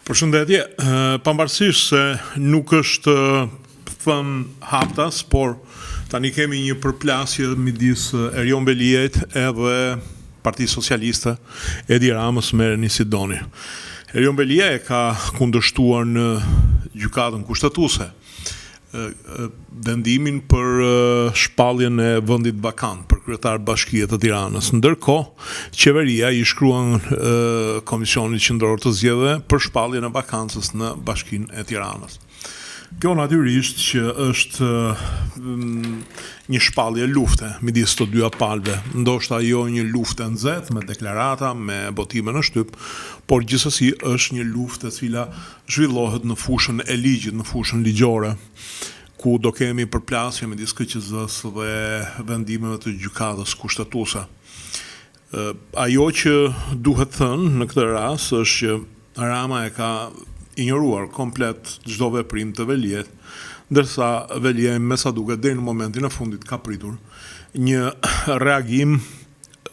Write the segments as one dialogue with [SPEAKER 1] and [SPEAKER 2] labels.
[SPEAKER 1] Përshëndetje, pavarësisht se nuk është thënë haptas, por tani kemi një përplasje midis Erion Veliajt edhe Partisë Socialiste Edi Ramës me Reni Sidoni. Erion Veliaj ka kundërshtuar në gjykatën kushtetuese vendimin për shpalljen e vendit vakant për kryetar bashkie të Tiranës. Ndërkohë, qeveria i shkruan Komisionit Qendror të Zgjedhjeve për shpalljen e vakancës në Bashkinë e Tiranës. Kjo natyrisht që është një shpallje lufte midis të dyja palëve, ndoshta jo një lufte nxehtë me deklarata, me botime në shtyp, por gjithsesi është një luftë e cila zhvillohet në fushën e ligjit, në fushën ligjore, ku do kemi përplasje midis KQZ-s dhe vendimeve të gjykatës kushtetuese. Ajo që duhet thënë në këtë rast është që Rama e ka ignoruar komplet çdo veprim të Veliajt, ndërsa Veliaj me sa duket deri në momentin e fundit ka pritur një reagim,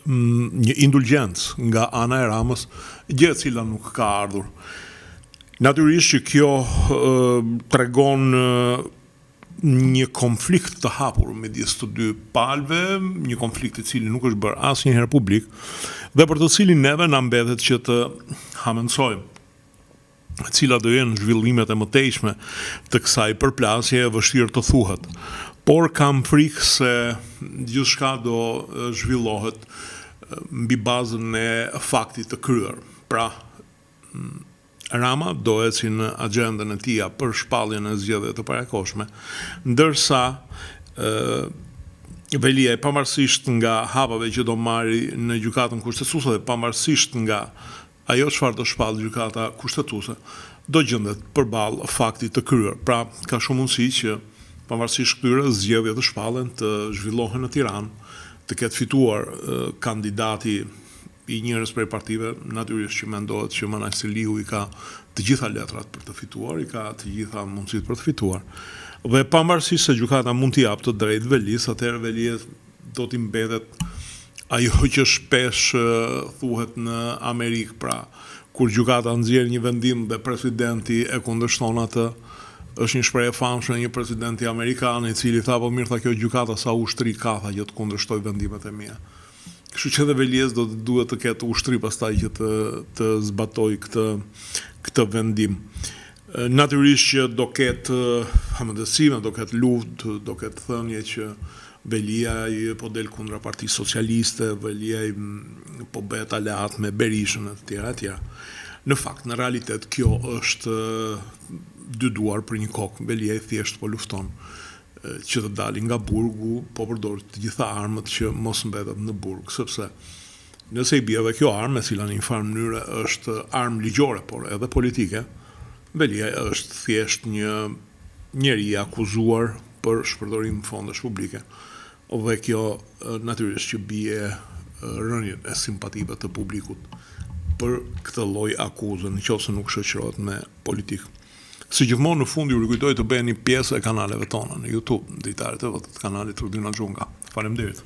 [SPEAKER 1] një indulgjencë nga ana e Ramës, gjë e cila nuk ka ardhur. Natyrisht që kjo tregon një konflikt të hapur midis të dy palëve, një konflikt i cili nuk është bërë asnjëherë publik dhe për të cilin neve na mbetet që të hamendësojmë cila do jenë zhvillimet e mëtejshme të kësaj përplasje, e vështirë të thuhet. Por kam frikë se gjithçka do zhvillohet mbi bazën e faktit të kryer. Pra, Rama do eci në agjendën e tij për shpalljen e zgjedhjeve të parakohshme, ndërsa Veliaj, pavarësisht nga hapave që do marri në gjykatën kushtetuese dhe pavarësisht nga ajo çfarë do shpall gjykata kushtetuese, do gjendet përballë faktit të kryer. Pra, ka shumë mundësi që pavarësisht këtyre zgjedhjeve të shpallen të zhvillohen në Tiranë, të ketë fituar kandidati i njërës prej partive, natyrisht që mendohet që Manaj Selihu i ka të gjitha letrat për të fituar, i ka të gjitha mundësit për të fituar. Dhe pavarësisht se gjykata mund t'i japë të drejtë Velis, atëherë Veliaj do t'i mbetet ajo që shpesh thuhet në Amerikë, pra kur gjykata nxjerr një vendim dhe presidenti e kundërshton atë, është një shprehje e famshme një presidenti amerikan i cili tha po mirë tha kjo gjykata sa ushtri ka tha që të kundërshtoj vendimet e mia. Kështu që edhe Veliaj duhet të ketë ushtri pastaj që të zbatoj këtë vendim. Natyrisht që do ketë hamendësime, do ketë luftë, do ketë thënie që Veliaj po del kundra Partisë Socialiste, Veliaj po bëhet aleat me Berishën e të tjera. Në fakt, në realitet, kjo është dy duar për një kokë. Veliaj thjesht po lufton që të dalin nga burgu, po përdor të gjitha armët që mos mbetet në burg, sepse nëse i bie dhe kjo armë, e cila në një farë mënyrë është armë ligjore, por edhe politike, Veliaj është thjesht një njeri i akuzuar për shpërdorim fondesh publike. Dhe kjo natyrisht që bie rënien e simpative të publikut për këtë lloj akuze, nëse nuk shoqërohet me politikë. Si gjithmonë në fund ju rikujtoj të bëheni pjesë e kanaleve tona në YouTube, dritarët e votit, kanalit Rudina Xhunga. Faleminderit.